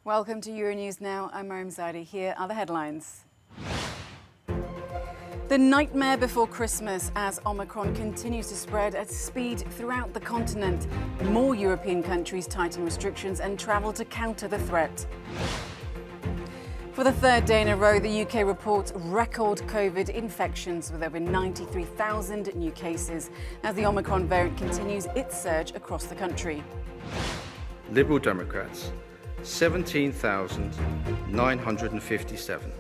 Welcome to Euronews Now. I'm Mariam Zadi. Here are the headlines. The nightmare before Christmas as Omicron continues to spread at speed throughout the continent. More European countries tighten restrictions and travel to counter the threat. For the third day in a row, the UK reports record COVID infections with over 93,000 new cases as the Omicron variant continues its surge across the country. Liberal Democrats, 17,957.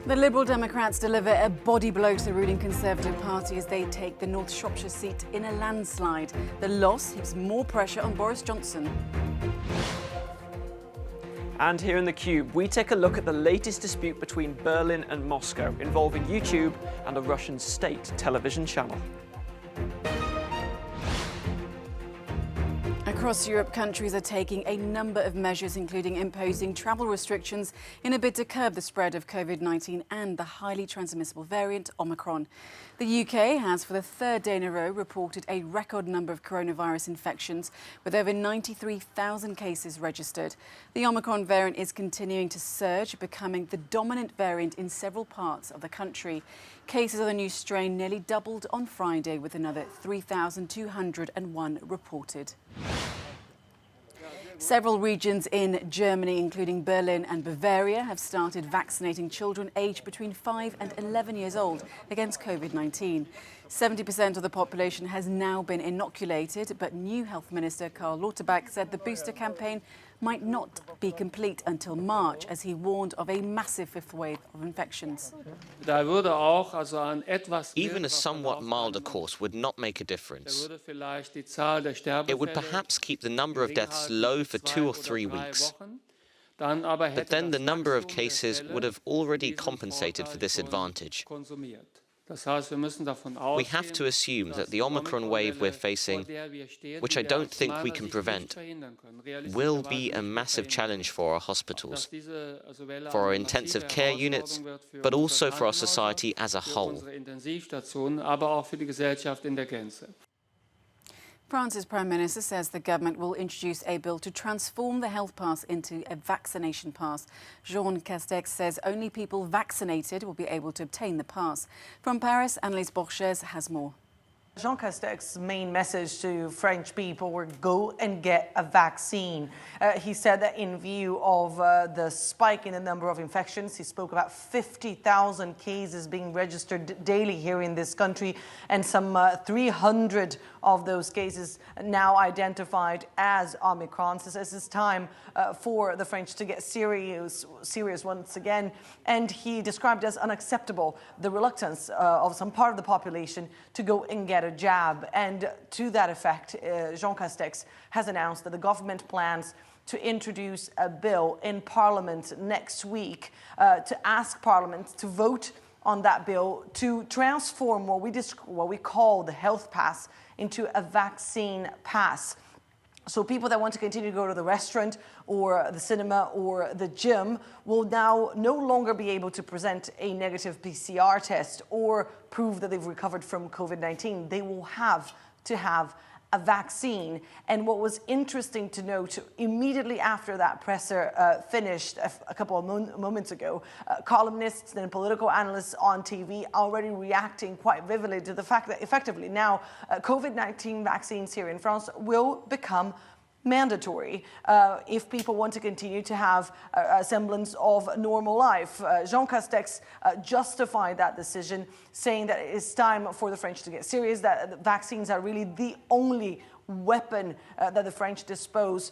The Liberal Democrats deliver a body blow to the ruling Conservative Party as they take the North Shropshire seat in a landslide. The loss heaps more pressure on Boris Johnson. And here in the Cube, we take a look at the latest dispute between Berlin and Moscow involving YouTube and a Russian state television channel. Across Europe, countries are taking a number of measures, including imposing travel restrictions in a bid to curb the spread of COVID-19 and the highly transmissible variant Omicron. The UK has, for the third day in a row, reported a record number of coronavirus infections, with over 93,000 cases registered. The Omicron variant is continuing to surge, becoming the dominant variant in several parts of the country. Cases of the new strain nearly doubled on Friday, with another 3,201 reported. Several regions in Germany, including Berlin and Bavaria, have started vaccinating children aged between 5 and 11 years old against COVID-19. 70% of the population has now been inoculated, but new Health Minister Karl Lauterbach said the booster campaign might not be complete until March, as he warned of a massive fifth wave of infections. Even a somewhat milder course would not make a difference. It would perhaps keep the number of deaths low for 2 or 3 weeks. But then the number of cases would have already compensated for this advantage. We have to assume that the Omicron wave we're facing, which I don't think we can prevent, will be a massive challenge for our hospitals, for our intensive care units, but also for our society as a whole. France's Prime Minister says the government will introduce a bill to transform the health pass into a vaccination pass. Jean Castex says only people vaccinated will be able to obtain the pass. From Paris, Annelise Borges has more. Jean Castex's main message to French people were go and get a vaccine. He said that in view of the spike in the number of infections, he spoke about 50,000 cases being registered daily here in this country, and some 300 of those cases now identified as Omicron. So this is time for the French to get serious once again. And he described as unacceptable the reluctance of some part of the population to go and get a jab. And to that effect, Jean Castex has announced that the government plans to introduce a bill in Parliament next week to ask Parliament to vote on that bill to transform what we call the health pass into a vaccine pass. So people that want to continue to go to the restaurant or the cinema or the gym will now no longer be able to present a negative PCR test or prove that they've recovered from COVID-19. They will have to have a vaccine. And what was interesting to note, immediately after that presser finished a couple of moments ago, columnists and political analysts on TV already reacting quite vividly to the fact that effectively now COVID-19 vaccines here in France will become mandatory if people want to continue to have a semblance of normal life. Jean Castex justified that decision, saying that it is time for the French to get serious, that vaccines are really the only weapon that the French dispose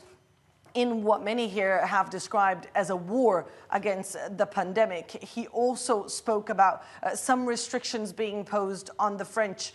in what many here have described as a war against the pandemic. He also spoke about some restrictions being imposed on the French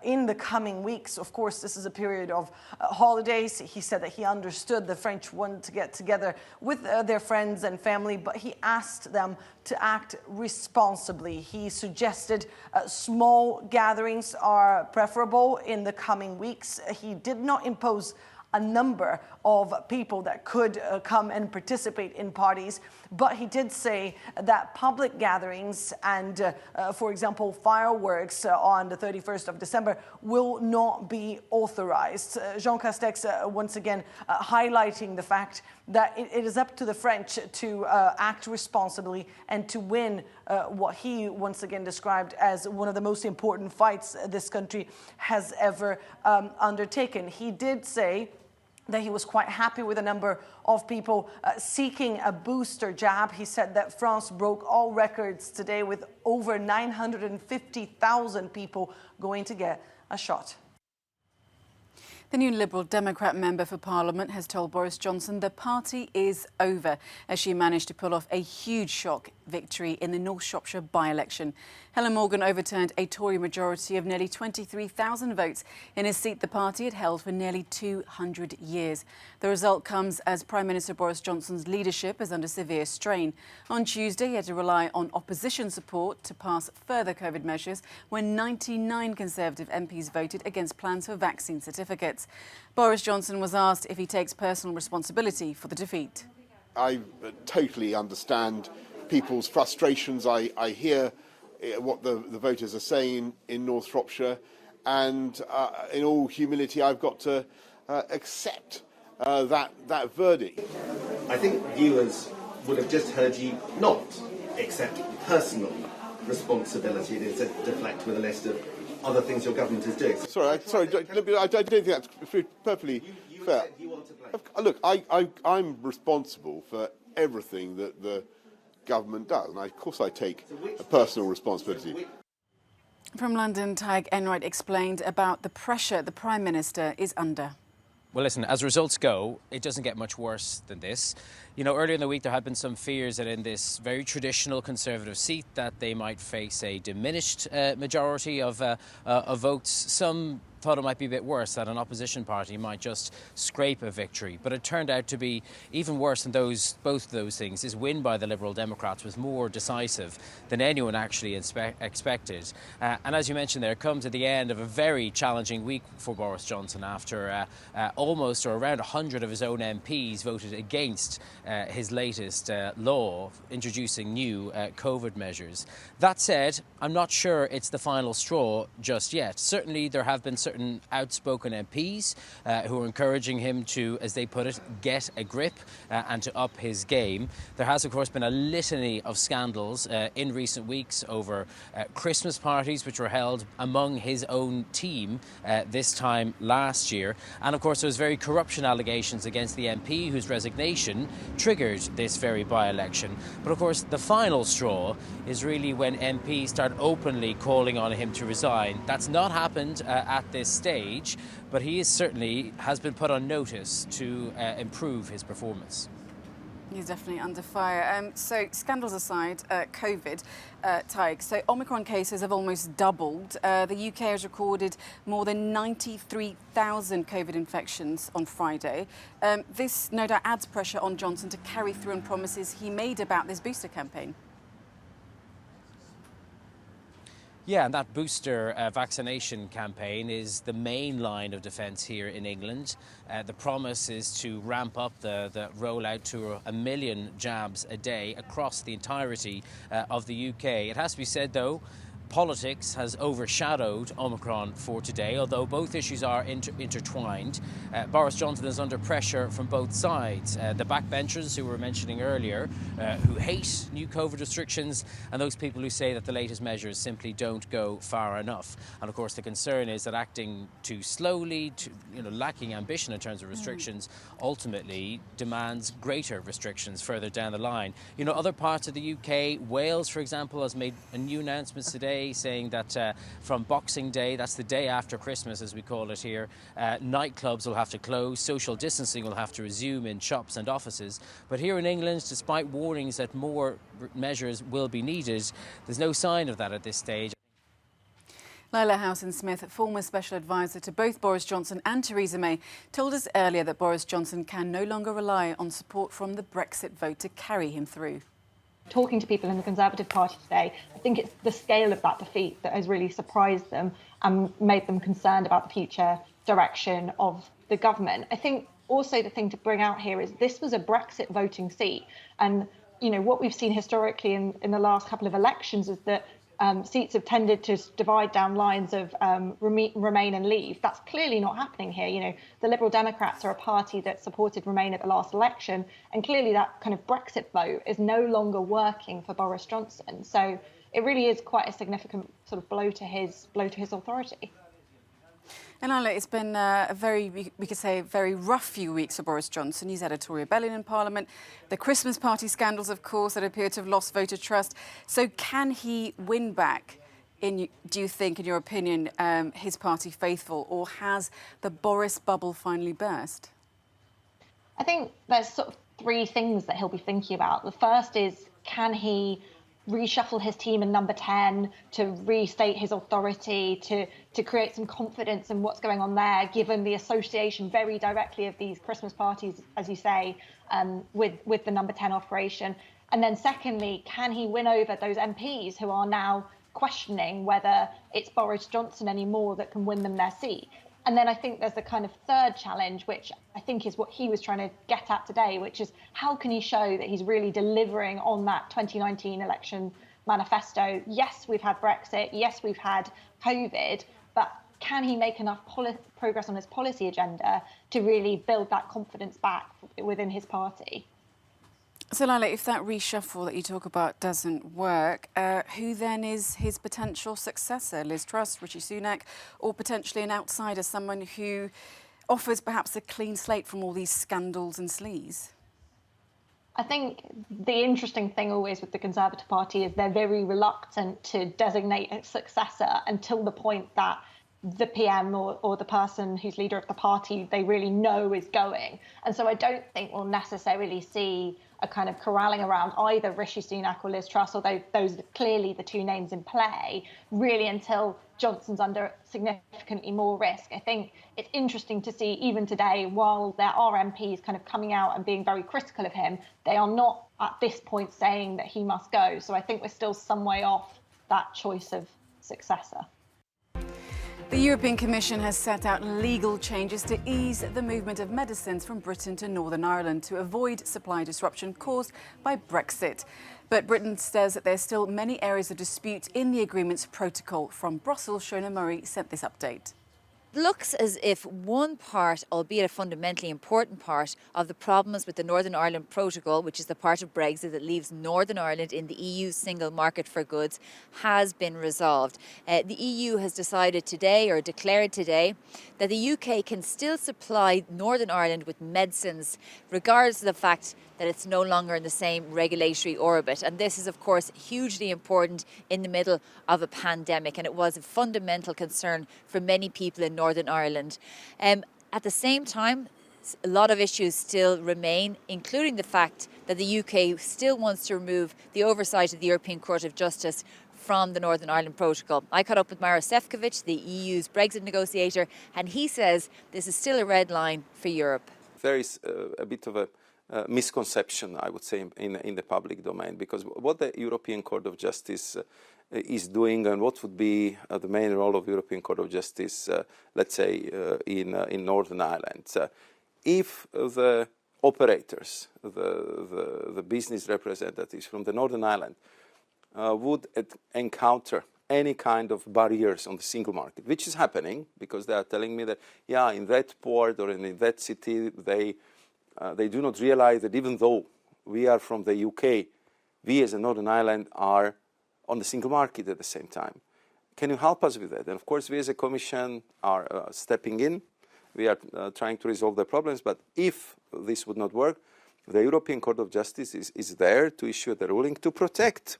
in the coming weeks. Of course, this is a period of holidays. He said that he understood the French wanted to get together with their friends and family, but he asked them to act responsibly. He suggested small gatherings are preferable in the coming weeks. He did not impose a number of people that could come and participate in parties. But he did say that public gatherings and, for example, fireworks on the 31st of December will not be authorized. Jean Castex once again highlighting the fact that it is up to the French to act responsibly and to win what he once again described as one of the most important fights this country has ever undertaken. He did say that he was quite happy with a number of people seeking a booster jab. He said that France broke all records today with over 950,000 people going to get a shot. The new Liberal Democrat member for Parliament has told Boris Johnson the party is over as she managed to pull off a huge shock victory in the North Shropshire by-election. Helen Morgan overturned a Tory majority of nearly 23,000 votes in a seat the party had held for nearly 200 years. The result comes as Prime Minister Boris Johnson's leadership is under severe strain. On Tuesday, he had to rely on opposition support to pass further COVID measures when 99 Conservative MPs voted against plans for vaccine certificates. Boris Johnson was asked if he takes personal responsibility for the defeat. I totally understand people's frustrations. I hear what the voters are saying in North Shropshire, and in all humility, I've got to accept that verdict. I think viewers would have just heard you not accept personal responsibility. It is to deflect with a list of other things your government is doing. Sorry, I don't think that's perfectly fair. Look, I'm responsible for everything that the government does, and of course I take a personal responsibility. From London, Tag Enright explained about the pressure the Prime Minister is under. Well, listen, as results go, it doesn't get much worse than this. You know, earlier in the week there had been some fears that in this very traditional Conservative seat that they might face a diminished majority of votes. Some thought it might be a bit worse, that an opposition party might just scrape a victory. But it turned out to be even worse than both of those things. His win by the Liberal Democrats was more decisive than anyone actually expected. And as you mentioned there, it comes at the end of a very challenging week for Boris Johnson after almost or around 100 of his own MPs voted against his latest law introducing new COVID measures. That said, I'm not sure it's the final straw just yet. Certainly there have been certain outspoken MPs who are encouraging him to, as they put it, get a grip and to up his game. There has, of course, been a litany of scandals in recent weeks over Christmas parties which were held among his own team this time last year. And, of course, there was very corruption allegations against the MP whose resignation triggered this very by-election. But, of course, the final straw is really when MPs start openly calling on him to resign. That's not happened at this stage, but he certainly has been put on notice to improve his performance. He's definitely under fire. So scandals aside, COVID, Taik, so Omicron cases have almost doubled. The UK has recorded more than 93,000 COVID infections on Friday. This no doubt adds pressure on Johnson to carry through on promises he made about this booster campaign. Yeah, and that booster vaccination campaign is the main line of defence here in England. The promise is to ramp up the rollout to 1 million jabs a day across the entirety of the UK. It has to be said, though, politics has overshadowed Omicron for today, although both issues are intertwined. Boris Johnson is under pressure from both sides. The backbenchers who we were mentioning earlier, who hate new COVID restrictions, and those people who say that the latest measures simply don't go far enough. And of course the concern is that acting too slowly, lacking ambition in terms of restrictions, ultimately demands greater restrictions further down the line. Other parts of the UK, Wales, for example, has made a new announcements today saying that from Boxing Day, that's the day after Christmas as we call it here, nightclubs will have to close, social distancing will have to resume in shops and offices. But here in England, despite warnings that more measures will be needed, there's no sign of that at this stage. Lila Housen-Smith, former special advisor to both Boris Johnson and Theresa May, told us earlier that Boris Johnson can no longer rely on support from the Brexit vote to carry him through. Talking to people in the Conservative Party today, I think it's the scale of that defeat that has really surprised them and made them concerned about the future direction of the government. I think also the thing to bring out here is this was a Brexit voting seat. And, what we've seen historically in the last couple of elections is that seats have tended to divide down lines of Remain and Leave. That's clearly not happening here. The Liberal Democrats are a party that supported Remain at the last election, and clearly that kind of Brexit vote is no longer working for Boris Johnson. So it really is quite a significant sort of blow to his authority. And Anna, it's been we could say, very rough few weeks for Boris Johnson. He's had a Tory rebellion in Parliament, the Christmas party scandals, of course, that appear to have lost voter trust. So can he win back, do you think, in your opinion, his party faithful, or has the Boris bubble finally burst? I think there's sort of three things that he'll be thinking about. The first is, can he reshuffle his team in number 10 to restate his authority, to create some confidence in what's going on there, given the association very directly of these Christmas parties, as you say, with the number 10 operation. And then secondly, can he win over those MPs who are now questioning whether it's Boris Johnson anymore that can win them their seat? And then I think there's the kind of third challenge, which I think is what he was trying to get at today, which is how can he show that he's really delivering on that 2019 election manifesto? Yes, we've had Brexit. Yes, we've had COVID. But can he make enough progress on his policy agenda to really build that confidence back within his party? So, Lila, if that reshuffle that you talk about doesn't work, who then is his potential successor? Liz Truss, Rishi Sunak, or potentially an outsider, someone who offers perhaps a clean slate from all these scandals and sleaze? I think the interesting thing always with the Conservative Party is they're very reluctant to designate a successor until the point that the PM or the person who's leader of the party they really know is going. And so I don't think we'll necessarily see a kind of corralling around either Rishi Sunak or Liz Truss, although those are clearly the two names in play, really until Johnson's under significantly more risk. I think it's interesting to see even today, while there are MPs kind of coming out and being very critical of him, they are not at this point saying that he must go. So I think we're still some way off that choice of successor. The European Commission has set out legal changes to ease the movement of medicines from Britain to Northern Ireland to avoid supply disruption caused by Brexit. But Britain says that there's still many areas of dispute in the agreement's protocol. From Brussels, Shona Murray sent this update. Looks as if one part, albeit a fundamentally important part, of the problems with the Northern Ireland Protocol, which is the part of Brexit that leaves Northern Ireland in the EU's single market for goods, has been resolved. The EU has decided today, or declared today, that the UK can still supply Northern Ireland with medicines, regardless of the fact that it's no longer in the same regulatory orbit. And this is, of course, hugely important in the middle of a pandemic, and it was a fundamental concern for many people in Northern Ireland. At the same time, a lot of issues still remain, including the fact that the UK still wants to remove the oversight of the European Court of Justice from the Northern Ireland Protocol. I caught up with Maros Sefcovic, the EU's Brexit negotiator, and he says this is still a red line for Europe. There is a bit of a misconception, I would say, in the public domain, because what the European Court of Justice is doing, and what would be the main role of the European Court of Justice, let's say, in Northern Ireland. If the operators, the business representatives from the Northern Ireland would encounter any kind of barriers on the single market, which is happening, because they are telling me that, yeah, in that port or in that city, they do not realize that even though we are from the UK, we as a Northern Ireland are on the single market at the same time. Can you help us with that? And of course, we as a Commission are stepping in. We are trying to resolve the problems. But if this would not work, the European Court of Justice is there to issue the ruling to protect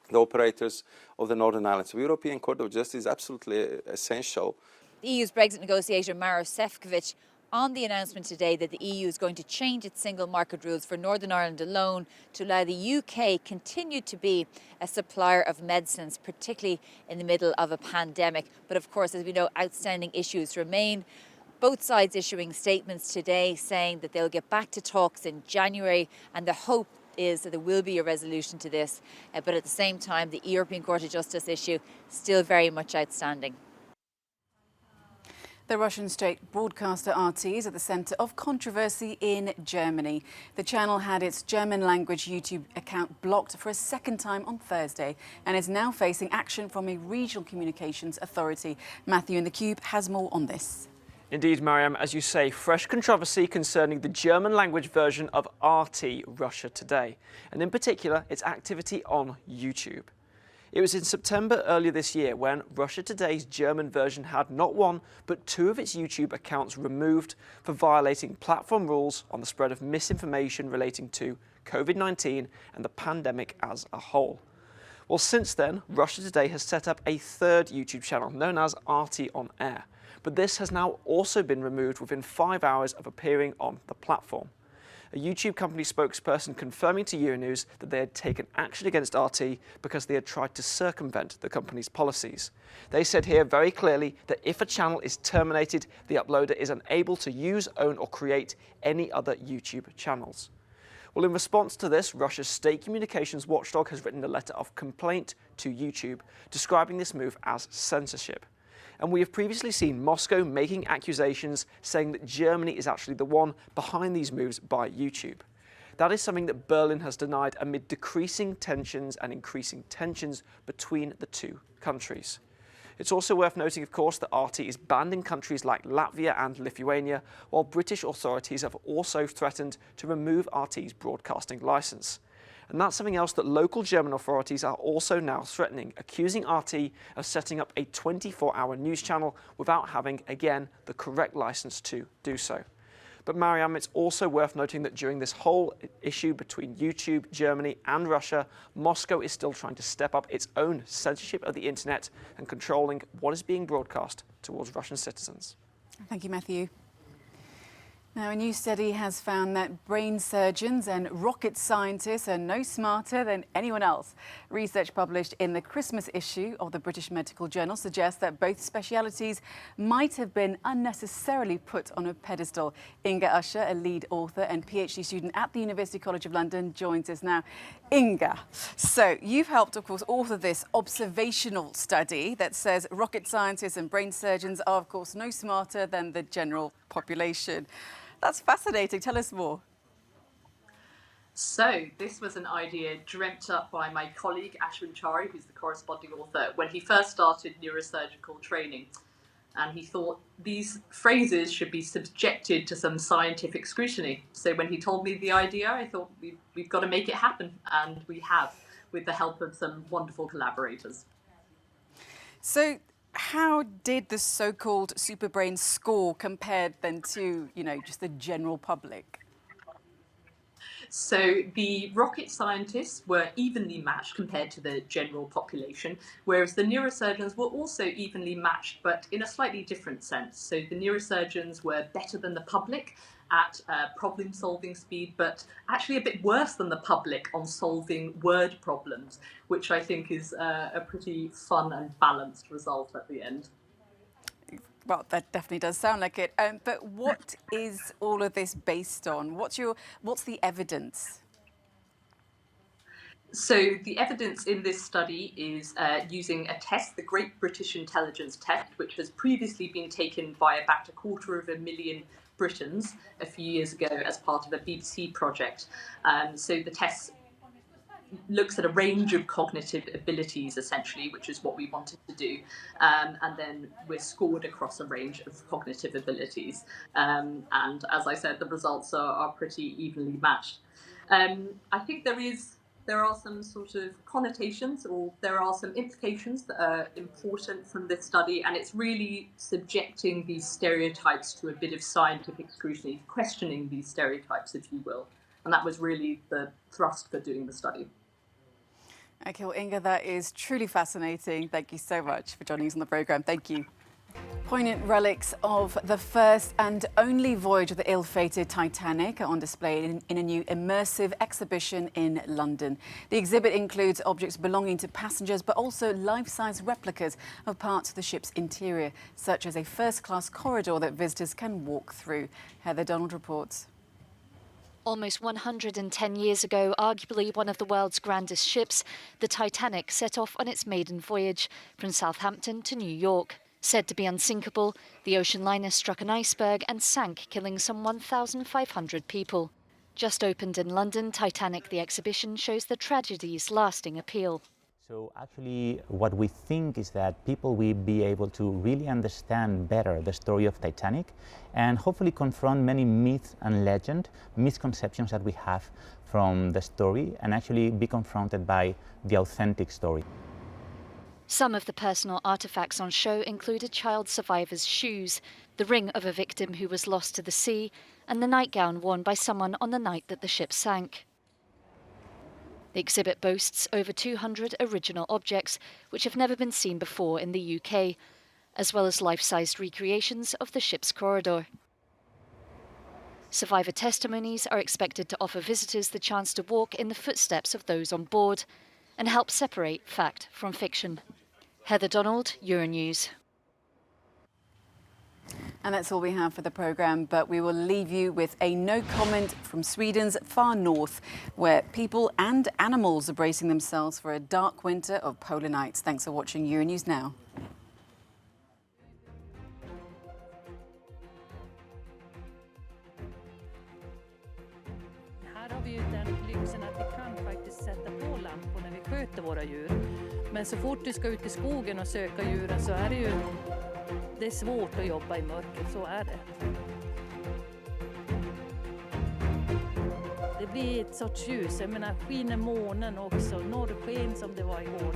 the operators of the Northern Ireland. So the European Court of Justice is absolutely essential. The EU's Brexit negotiator Maros Sefcovic on the announcement today that the EU is going to change its single market rules for Northern Ireland alone to allow the UK continue to be a supplier of medicines, particularly in the middle of a pandemic. But of course, as we know, outstanding issues remain. Both sides issuing statements today saying that they'll get back to talks in January, and the hope is that there will be a resolution to this. But at the same time, the European Court of Justice issue still very much outstanding. The Russian state broadcaster RT is at the centre of controversy in Germany. The channel had its German-language YouTube account blocked for a second time on Thursday and is now facing action from a regional communications authority. Matthew in the Cube has more on this. Indeed, Mariam, as you say, fresh controversy concerning the German-language version of RT Russia Today, and in particular its activity on YouTube. It was in September earlier this year when Russia Today's German version had not one, but two of its YouTube accounts removed for violating platform rules on the spread of misinformation relating to COVID-19 and the pandemic as a whole. Well, since then, Russia Today has set up a third YouTube channel known as RT On Air, but this has now also been removed within 5 hours of appearing on the platform. A YouTube company spokesperson confirming to Euronews that they had taken action against RT because they had tried to circumvent the company's policies. They said here very clearly that if a channel is terminated, the uploader is unable to use, own or create any other YouTube channels. Well, in response to this, Russia's state communications watchdog has written a letter of complaint to YouTube, describing this move as censorship. And we have previously seen Moscow making accusations saying that Germany is actually the one behind these moves by YouTube. That is something that Berlin has denied amid decreasing tensions and increasing tensions between the two countries. It's also worth noting, of course, that RT is banned in countries like Latvia and Lithuania, while British authorities have also threatened to remove RT's broadcasting licence. And that's something else that local German authorities are also now threatening, accusing RT of setting up a 24-hour news channel without having, again, the correct licence to do so. But Mariam, it's also worth noting that during this whole issue between YouTube, Germany and Russia, Moscow is still trying to step up its own censorship of the internet and controlling what is being broadcast towards Russian citizens. Thank you, Matthew. Now, a new study has found that brain surgeons and rocket scientists are no smarter than anyone else. Research published in the Christmas issue of the British Medical Journal suggests that both specialities might have been unnecessarily put on a pedestal. Inga Usher, a lead author and PhD student at the University College of London, joins us now. Inga, so you've helped, of course, author this observational study that says rocket scientists and brain surgeons are, of course, no smarter than the general population. That's fascinating. Tell us more. So this was an idea dreamt up by my colleague Ashwin Chari, who's the corresponding author, when he first started neurosurgical training. And he thought these phrases should be subjected to some scientific scrutiny. So when he told me the idea, I thought we've got to make it happen. And we have, with the help of some wonderful collaborators. So how did the so-called superbrain score compared then to, just the general public? So the rocket scientists were evenly matched compared to the general population, whereas the neurosurgeons were also evenly matched, but in a slightly different sense. So the neurosurgeons were better than the public at problem-solving speed, but actually a bit worse than the public on solving word problems, which I think is a pretty fun and balanced result at the end. Well, that definitely does sound like it. But what is all of this based on? What's the evidence? So the evidence in this study is using a test, the Great British Intelligence Test, which has previously been taken by about 250,000 Britons a few years ago as part of a BBC project. So the test looks at a range of cognitive abilities, essentially, which is what we wanted to do. And then we're scored across a range of cognitive abilities. And as I said, the results are pretty evenly matched. I think there are some sort of connotations, or there are some implications that are important from this study, and it's really subjecting these stereotypes to a bit of scientific scrutiny, questioning these stereotypes, if you will. And that was really the thrust for doing the study. Okay, well, Inga, that is truly fascinating. Thank you so much for joining us on the programme. Thank you. Poignant relics of the first and only voyage of the ill-fated Titanic are on display in a new immersive exhibition in London. The exhibit includes objects belonging to passengers, but also life-size replicas of parts of the ship's interior, such as a first-class corridor that visitors can walk through. Heather Donald reports. Almost 110 years ago, arguably one of the world's grandest ships, the Titanic set off on its maiden voyage from Southampton to New York. Said to be unsinkable, the ocean liner struck an iceberg and sank, killing some 1,500 people. Just opened in London, Titanic, the exhibition, shows the tragedy's lasting appeal. So actually what we think is that people will be able to really understand better the story of Titanic and hopefully confront many myths and misconceptions that we have from the story and actually be confronted by the authentic story. Some of the personal artefacts on show include a child survivor's shoes, the ring of a victim who was lost to the sea, and the nightgown worn by someone on the night that the ship sank. The exhibit boasts over 200 original objects which have never been seen before in the UK, as well as life-sized recreations of the ship's corridor. Survivor testimonies are expected to offer visitors the chance to walk in the footsteps of those on board and help separate fact from fiction. Heather Donald, Euronews. And that's all we have for the programme, but we will leave you with a no comment from Sweden's far north, where people and animals are bracing themselves for a dark winter of polar nights. Thanks for watching Euronews Now. Här har vi ju den lyxen att vi kan faktiskt sätta på lampor när vi sköter våra djur. Men så fort du ska ut i skogen och söka djuren så är det är svårt att jobba i mörker, så är det. Det blir ett sorts ljus, jag menar skiner månen också, norrsken som det var igår.